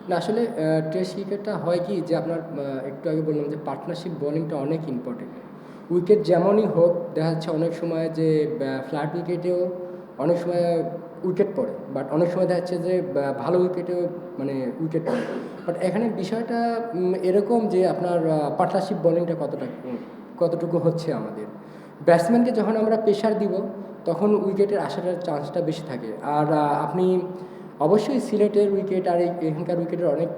না আসলে টেস্ট ক্রিকেটটা হয় কি যে আপনার একটু আগে বললাম যে পার্টনারশিপ বোলিংটা অনেক ইম্পর্টেন্ট। উইকেট যেমনই হোক দেখা যাচ্ছে অনেক সময় যে ফ্ল্যাট উইকেটেও অনেক সময় উইকেট পড়ে। বাট অনেক সময় দেখা যাচ্ছে যে ভালো উইকেটেও মানে উইকেট পড়ে। বাট এখানে বিষয়টা এরকম যে আপনার পার্টনারশিপ বোলিংটা কতটুকু হচ্ছে আমাদের। ব্যাটসম্যানকে যখন আমরা প্রেশার দিব তখন উইকেটের আসার চান্সটা বেশি থাকে। আর আপনি অবশ্যই সিলেটের উইকেট আর এখানকার উইকেটের অনেক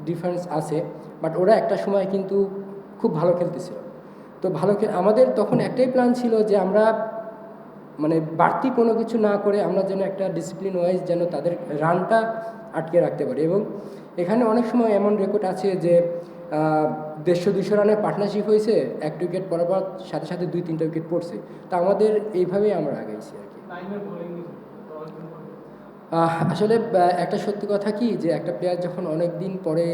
ডিফারেন্স আছে। বাট ওরা একটা সময় কিন্তু খুব ভালো খেলতেছিল। তো আমাদের তখন একটাই প্ল্যান ছিল যে আমরা মানে বাড়তি কোনো কিছু না করে আমরা যেন একটা ডিসিপ্লিন ওয়াইজ যেন তাদের রানটা আটকে রাখতে পারি। এবং এখানে অনেক সময় এমন রেকর্ড আছে যে 150-200 রানের পার্টনারশিপ হয়েছে, এক উইকেট পড়ার পর সাথে সাথে 2-3টা উইকেট পড়ছে। তা আমাদের এইভাবেই আমরা আগাইছি আর কি। আসলে একটা সত্যি কথা কি যে একটা প্লেয়ার যখন অনেক দিন পরে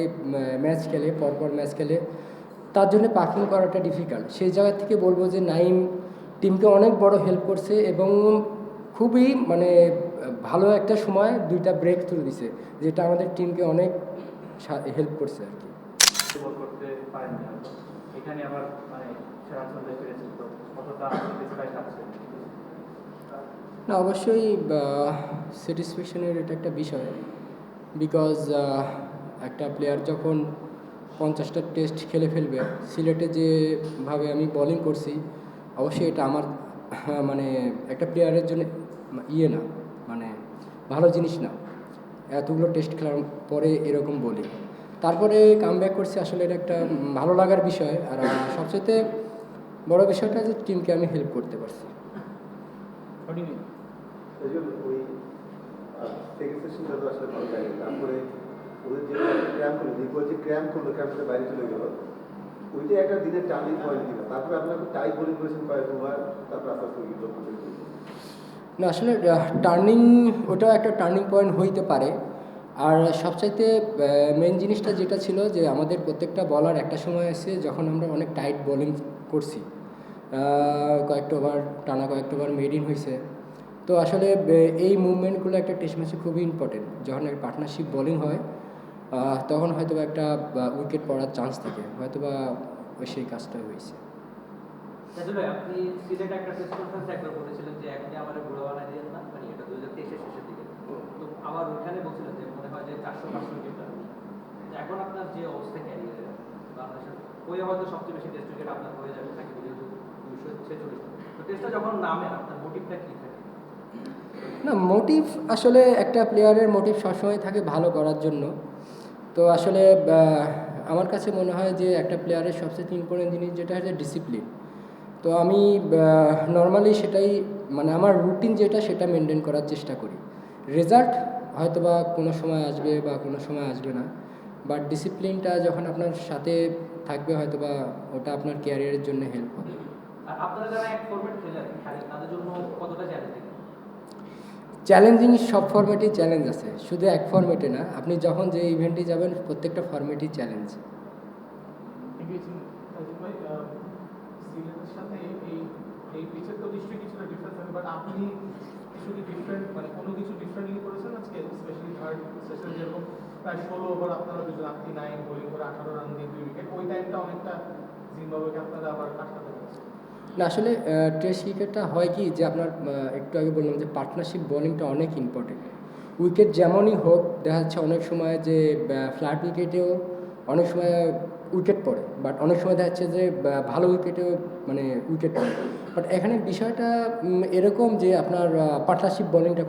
ম্যাচ খেলে, পরপর ম্যাচ খেলে, তার জন্য পারফর্ম করাটা ডিফিকাল্ট। সেই জায়গা থেকে বলবো যে নাইম টিমকে অনেক বড় হেল্প করছে এবং খুবই মানে ভালো একটা সময় 2টা ব্রেক থ্রু দিছে, যেটা আমাদের টিমকে অনেক হেল্প করছে আর কি। বল করতে পারেননি হয়তো। এখানে আবার মানে সেরা চলে ফিরেছেন, তো কতটা স্যাটিসফাই থাকছে? না অবশ্যই স্যাটিসফ্যাকশনের এটা একটা বিষয়। বিকজ একটা প্লেয়ার যখন 50টা টেস্ট খেলে ফেলবে, সিলেটে যেভাবে আমি বোলিং করছি, অবশ্যই এটা আমার মানে একটা প্লেয়ারের জন্য না, মানে ভালো জিনিস না এতগুলো টেস্ট খেলার পরে এরকম বলি। তারপরে কামব্যাক করছি, আসলে এটা একটা ভালো লাগার বিষয়। আর সবচেয়ে বড় বিষয়টা যে টিমকে আমি হেল্প করতে পারছি। ওই যে ওই সেকেন্ড সেশনটা তো আসলে ভালো লাগে। তারপরে ওদের যে ক্র্যাম্প করলো, দীর্ঘ যে ক্র্যাম্প করলো, ক্র্যাম্পটা বাইরে চলে গেল, ওইটা একটা দিনের টার্নিং পয়েন্ট কিনা। তারপরে আপনার টাই বোলিং করেছেন কয়েক ওভার, তারপর আস্তে আস্তে উইকেট করতে। না আসলে টার্নিং, ওটাও একটা টার্নিং পয়েন্ট হইতে পারে। আর সবচাইতে মেন জিনিসটা যেটা ছিল যে আমাদের প্রত্যেকটা বলার একটা সময় আছে যখন আমরা অনেক টাইট বোলিং করছি, কয়েকটা ওভার টানা কয়েকটা ওভার মেড ইন হয়েছে। তো আসলে এই মুভমেন্টগুলো একটা টেস্ট ম্যাচে খুবই ইম্পর্টেন্ট। যখন একটা পার্টনারশিপ বোলিং হয় তখন হয়তো একটা উইকেট পড়ার চান্স থাকে, হয়তো বা সেই কাজটাই হয়েছে। আপনি সিলেট একটা প্রেস কনফারেন্সে একবার বলেছিলেন যে আপনি আমাদের বুড়ো বানাই দিয়েন না, মানে এটা 2023-এর শেষের দিকে। তো আবার ওইখানে বলছিলেন যে মনে হয় যে 400-500 উইকেট পাবেন। এখন আপনার যে অবস্থা ক্যারিয়ারে বাংলাদেশের, ওই হয়তো সবচেয়ে বেশি টেস্ট উইকেট আপনার হয়ে যাবে থাকে, যেহেতু 246। তো টেস্টটা যখন নামেন আপনার মোটিভটা কী থাকে? না মোটিভ, আসলে একটা প্লেয়ারের মোটিভ সবসময় থাকে ভালো করার জন্য। তো আসলে আমার কাছে মনে হয় যে একটা প্লেয়ারের সবচেয়ে ইম্পর্টেন্ট জিনিস যেটা হচ্ছে ডিসিপ্লিন। তো আমি নর্মালি সেটাই মানে আমার রুটিন যেটা সেটা মেনটেন করার চেষ্টা করি। রেজাল্ট হয়তো বা কোনো সময় আসবে বা কোনো সময় আসবে না, বাট ডিসিপ্লিনটা যখন আপনার সাথে থাকবে হয়তো বা ওটা আপনার ক্যারিয়ারের জন্য হেল্প হবে। আর আপনারা যারা এক ফরম্যাট খেলেন খালি, তাদের জন্য কতটা চ্যালেঞ্জিং? চ্যালেঞ্জিং সব ফরম্যাটেই চ্যালেঞ্জ আছে, শুধু এক ফরম্যাটে না। আপনি যখন যে ইভেন্টে যাবেন প্রত্যেকটা ফরম্যাটই চ্যালেঞ্জ। সিলেটের সাথে এই পিচের তো নিশ্চয়ই কিছুটা ডিফারেন্স হবে, বাট আপনি কিছু কি ডিফারেন্ট, মানে কোনো কিছু ডিফারেন্টলি করেছেন আজকে, স্পেশালি থার্ড সেশন যেরকম প্রায় 16 ওভার আপনারা দুজন, আপনি 9 বোলিং করে 18 রান দিয়ে 2 উইকেট, ওই টাইমটা অনেকটা জিম্বাবুয়েকে আপনারা আবার কাটাতে পেরেছেন। না আসলে টেস্ট ক্রিকেটটা হয় কি যে আপনার একটু আগে বললাম যে পার্টনারশিপ বোলিংটা অনেক ইম্পর্টেন্ট। উইকেট যেমনই হোক দেখা যাচ্ছে অনেক সময় যে ফ্ল্যাট উইকেটেও অনেক সময় উইকেট পড়ে। বাট অনেক সময় দেখা যাচ্ছে যে ভালো উইকেটেও মানে উইকেট পড়ে। বাট এখানে বিষয়টা এরকম যে আপনার পার্টনারশিপ বোলিংটা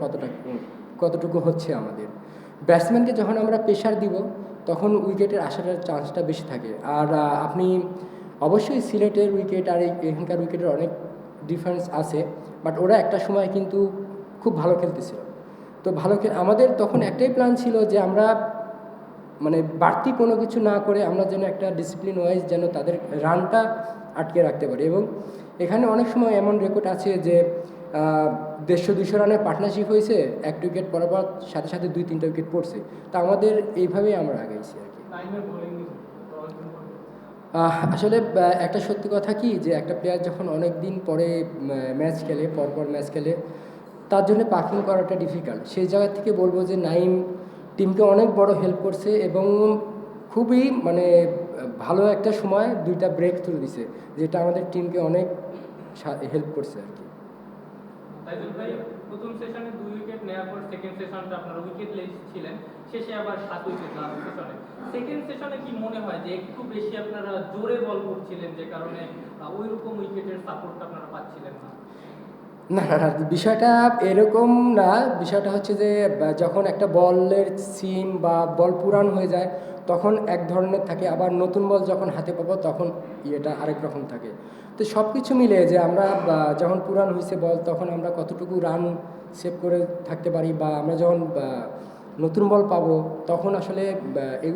কতটুকু হচ্ছে আমাদের। ব্যাটসম্যানকে যখন আমরা প্রেশার দিব তখন উইকেটের আসার চান্সটা বেশি থাকে। আর আপনি অবশ্যই সিলেটের উইকেট আর এখানকার উইকেটের অনেক ডিফারেন্স আছে। বাট ওরা একটা সময় কিন্তু খুব ভালো খেলতেছিল। তো আমাদের তখন একটাই প্ল্যান ছিল যে আমরা মানে বাড়তি কোনো কিছু না করে আমরা যেন একটা ডিসিপ্লিন ওয়াইজ যেন তাদের রানটা আটকে রাখতে পারি। এবং এখানে অনেক সময় এমন রেকর্ড আছে যে 150-200 রানের পার্টনারশিপ হয়েছে, এক উইকেট পড়ার পর সাথে সাথে 2-3টা উইকেট পড়ছে। তা আমাদের এইভাবেই আমরা আগাইছি আর কি। আসলে একটা সত্যি কথা কি যে একটা প্লেয়ার যখন অনেক দিন পরে ম্যাচ খেলে, পরপর ম্যাচ খেলে, তার জন্য পারফর্ম করাটা ডিফিকাল্ট। সেই জায়গা থেকে বলবো যে নাইম টিমকে অনেক বড় হেল্প করছে এবং খুবই মানে ভালো একটা সময় 2টা ব্রেক থ্রু দিছে, যেটা আমাদের টিমকে অনেক হেল্প করছে আর কি। তাইজুল ভাই, প্রথম সেশনে 2 উইকেট নেওয়ার পর সেকেন্ড সেশনটা আপনারা উইকেট লেস ছিলেন, শেষে আবার 7 উইকেট লাস্ট সেশনে। সেকেন্ড সেশনে কি মনে হয় যে একটু বেশি আপনারা জোরে বল করছিলেন, যে কারণে ওই রকম উইকেটের সাপোর্টটা আপনারা পাচ্ছিলেন না? না না না, বিষয়টা এরকম না। বিষয়টা হচ্ছে যে যখন একটা বলের সিম বা বল পুরান হয়ে যায় তখন এক ধরনের থাকে, আবার নতুন বল যখন হাতে পাবো তখন ইয়েটা আরেক রকম থাকে। তো সব কিছু মিলে যে আমরা যখন পুরান হয়েছে বল তখন আমরা কতটুকু রান সেভ করে থাকতে পারি, বা আমরা যখন নতুন বল পাবো তখন আসলে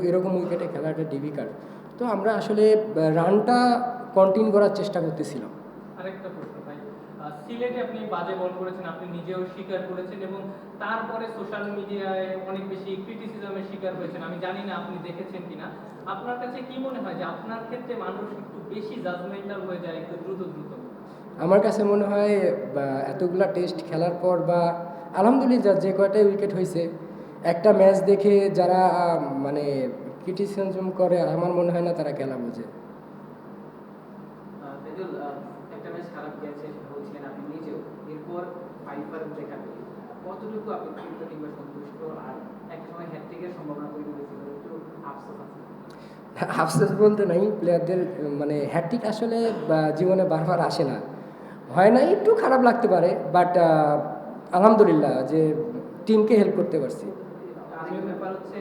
এরকম উইকেটে খেলাটা ডিফিকাল্ট। তো আমরা আসলে রানটা কন্টিনিউ করার চেষ্টা করতেছিলাম। আরেকটা প্রশ্ন ভাই, সিলেটে আপনি বাজে বল করেছেন, আপনি নিজেও স্বীকার করেছেন এবং তারপরে সোশ্যাল মিডিয়ায় অনেক বেশি ক্রিটিসিজমের শিকার হয়েছেন। আমি জানি না আপনি দেখেছেন কিনা। আপনার কাছে কি মনে হয় যে আপনার ক্ষেত্রে মানুষ একটু বেশি জাজমেন্টাল হয়ে যায় একটু দ্রুত দ্রুত? আমার কাছে মনে হয় এতগুলা টেস্ট খেলার পর বা আলহামদুলিল্লাহ যে কয়টাই উইকেট হয়েছে, একটা ম্যাচ দেখে যারা মানে ক্রিটিসিজম করে আমার মনে হয় না তারা খেলা বোঝে। তেজুল, একটা ম্যাচ খারাপ গেছে বলছিলেন আপনি নিজেও, এরপর ফাইফার দেখা পেয়ে কতটুকু আপনি তৃপ্ত কিংবা সন্তুষ্ট, আর একটা সময় হ্যাটট্রিকের সম্ভাবনা তৈরি হয়েছিল, একটু আফসোস আছে? আফসোস বলতে নাই, প্লেয়ারদের মানে হ্যাট্রিক আসলে জীবনে বারবার আসে না, হয় না, একটু খারাপ লাগতে পারে, বাট আলহামদুলিল্লাহ যে টিমকে হেল্প করতে পারছি। আরেকটা ব্যাপার হচ্ছে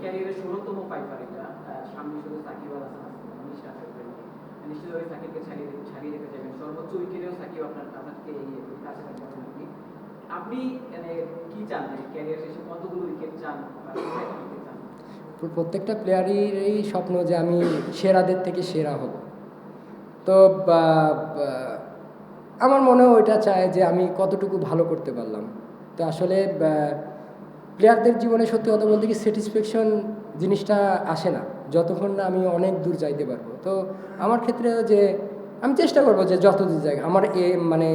ক্যারিয়ারের 16তম ফাইফার এটা, সামনে শুধু সাকিব আল হাসান আছে, নিশ্চিত নিশ্চিতভাবে সাকিবকে ছাড়িয়ে যেতে চাইবেন, সর্বোচ্চ উইকেটেও সাকিব আপনাকে এগিয়ে কাছে থাকবেন আপনি। আপনি মানে কি চান যে ক্যারিয়ার শেষে কতগুলো উইকেট চান বা কোথায় উইকেট চান? প্রত্যেকটা প্লেয়ারেরই স্বপ্ন যে আমি সেরাদের থেকে সেরা হব। তো আমার মনেও ওইটা চায় যে আমি কতটুকু ভালো করতে পারলাম। তো আসলে প্লেয়ারদের জীবনে সত্যি কথা বলতে কি স্যাটিসফ্যাকশন জিনিসটা আসে না যতক্ষণ না আমি অনেক দূর যাইতে পারবো। তো আমার ক্ষেত্রে যে আমি চেষ্টা করবো যে যত দূর যায় আমার মানে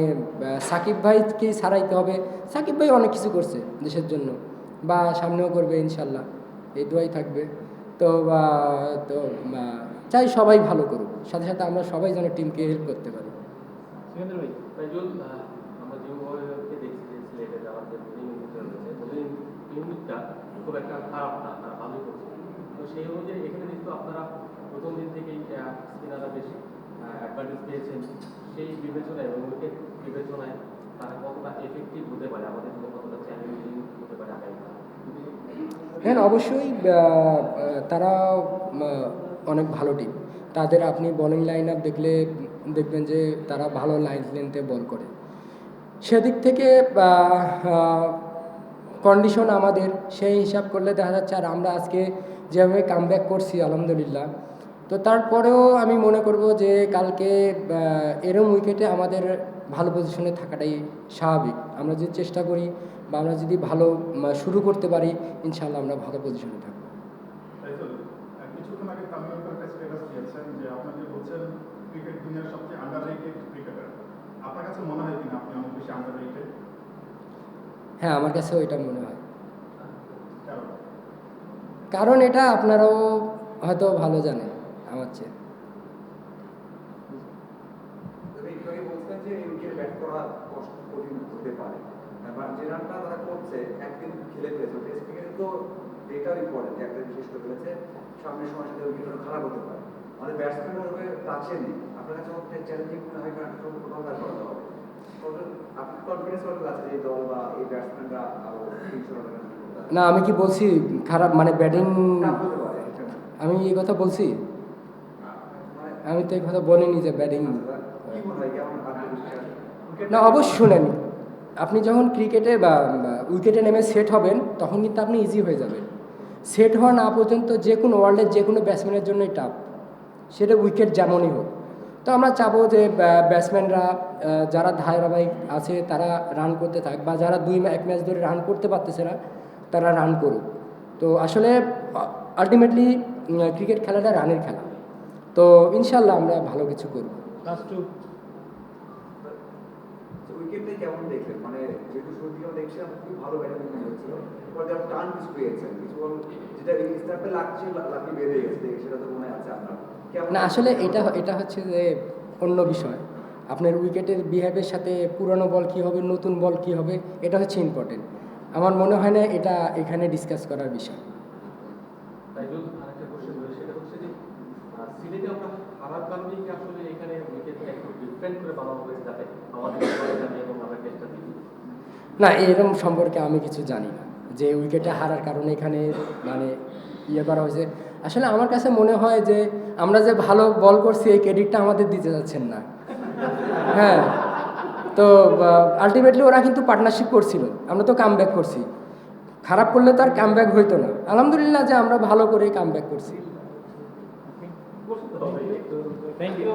সাকিব ভাইকে ছাড়াইতে হবে। সাকিব ভাই অনেক কিছু করছে দেশের জন্য, বা সামনেও করবে ইনশাল্লাহ, এই দোয়াই থাকবে। তো তো চাই সবাই ভালো করুক, সাথে সাথে আমরা সবাই যেন টিমকে হেল্প করতে পারি। সিকান্দার ভাই, তাইজুল, আমরা যে ওভারকে দেখছি যে সিলেটে যাওয়ার যে বোলিং ইউনিটটা রয়েছে, বোলিং ইউনিটটা খুব একটা খারাপ না, তারা ভালোই করছে। তো সেই অনুযায়ী এখানে কিন্তু আপনারা প্রথম দিন থেকেই স্পিনাররা বেশ অ্যাডভান্টেজ পেয়েছেন। সেই বিবেচনায় এবং উইকেট বিবেচনায় তারা কতটা এফেক্টিভ হতে পারে, আমাদের জন্য কতটা চ্যালেঞ্জিং হতে পারে আগামীকাল? হ্যাঁ অবশ্যই, তারা অনেক ভালো টিম। তাদের আপনি বোলিং লাইন আপ দেখলে দেখবেন যে তারা ভালো লাইন লেন্থে বল করে। সেদিক থেকে কন্ডিশন আমাদের সেই হিসাব করলে দেখা যাচ্ছে, আর আমরা আজকে যেভাবে কামব্যাক করছি আলহামদুলিল্লাহ, তো তারপরেও আমি মনে করব যে কালকে এরম উইকেটে আমাদের ভালো পজিশনে থাকাটাই স্বাভাবিক। আমরা যদি চেষ্টা করি বা আমরা যদি ভালো শুরু করতে পারি, ইনশাআল্লাহ আমরা ভালো পজিশনে থাকবো। তাইজুল, কিছুক্ষণ আগে তামিম একটা স্ট্যাটাস দিয়েছেন যে আপনাকে বলছেন ক্রিকেট দুনিয়ার সবচেয়ে আন্ডাররেটেড ক্রিকেটার। আপনার কাছে মনে হয় কিনা আপনি অনেক বেশি আন্ডাররেটেড? হ্যাঁ আমার কাছেও এটা মনে হয়, কারণ কারণ এটা আপনারাও হয়তো ভালো জানেন আমার চেয়ে। তবে একটু আগে বলছিলেন যে এই উইকেট ব্যাট করা কষ্ট কঠিন হতে পারে, কারণ যে রানটা তারা করছে একদিন খেলে ফেলেছে, টেস্ট ক্রিকেটে তো ডেটার ইম্পর্টেন্ট, একটা বিশেষ করে ফেলেছে, সামনের সময়ের সাথে উইকেটটা খারাপ হতে পারে, আমাদের ব্যাটসম্যানরা ওভাবে কাছে নেই। আপনার কাছে অনেক চ্যালেঞ্জিং মনে হয়, কারণ কোথাও তার করাতে হবে। আপনি কনফিডেন্স কত আছে এই দল বা এই ব্যাটসম্যানরা আরো 300 রানের না আমি কি বলছি খারাপ, মানে ব্যাটিং টাফ হতে পারে? আমি এই কথা বলছি? মানে আমি তো এই কথা বলিনি যে ব্যাটিং। কি মনে হয় কেমন আত্মবিশ্বাস? না অবশ্যই শুনেন, আপনি যখন ক্রিকেটে বা উইকেটে নেমে সেট হবেন তখন কিন্তু আপনি ইজি হয়ে যাবেন। সেট হওয়া না পর্যন্ত যে কোনো ওয়ার্ল্ডের যে কোনো ব্যাটসম্যানের জন্যই টাফ, সেটা উইকেট যেমনই হোক। তো আমরা চাবো যে ব্যাটসম্যানরা যারা ধারাবাহিক আছে তারা রান করতে থাক, বা যারা এক ম্যাচ ধরে রান করতে পারতেছে না তারা রান করুক। তো আসলে আলটিমেটলি ক্রিকেট খেলাটা রানের খেলা। তো ইনশাল্লাহ আমরা ভালো কিছু করব। লাস্ট টু উইকেটটাই কেমন দেখলেন? মানে যেহেতু শুরু থেকে দেখছিলাম খুবই ভালো ব্যাটিং মনে হচ্ছিল, পরে আপনি টার্ন কিছু পেয়েছেন, কিছু বল যেটা স্টাম্পে লাগছে, লাকি বের হয়ে গেছে, সেটা তো মনে আছে আপনার কেমন? না আসলে এটা হচ্ছে যে অন্য বিষয়। আপনার উইকেটের বিহেভের সাথে পুরনো বল কী হবে, নতুন বল কী হবে, এটা হচ্ছে ইম্পর্টেন্ট। আমার মনে হয় না এটা এখানে ডিসকাস করার বিষয়। তাই যদি আরেকটা কোশ্চেন রয়েছে, সেটা হচ্ছে যে সিলেটে আমরা হারার কারণেই কি আসলে এখানে উইকেটটা একটু ডিফারেন্ট করে বানানো হয়েছে, যাতে আমাদের জানি এবং আমরা টেস্টটা দিই? না এরকম সম্পর্কে আমি কিছু জানি না যে উইকেটে হারার কারণে এখানে মানে ইয়ে করা হয়েছে। আসলে আমার কাছে মনে হয় যে আমরা যে ভালো বল করছি এই ক্রেডিটটা আমাদের দিতে যাচ্ছেন না। হ্যাঁ, তো আলটিমেটলি ওরা কিন্তু পার্টনারশিপ করছিল, আমরা তো কাম ব্যাক করছি। খারাপ করলে তো আর কাম ব্যাক হইতো না। আলহামদুলিল্লাহ যে আমরা ভালো করে কাম ব্যাক করছি। করতে হবে একটু। Thank you.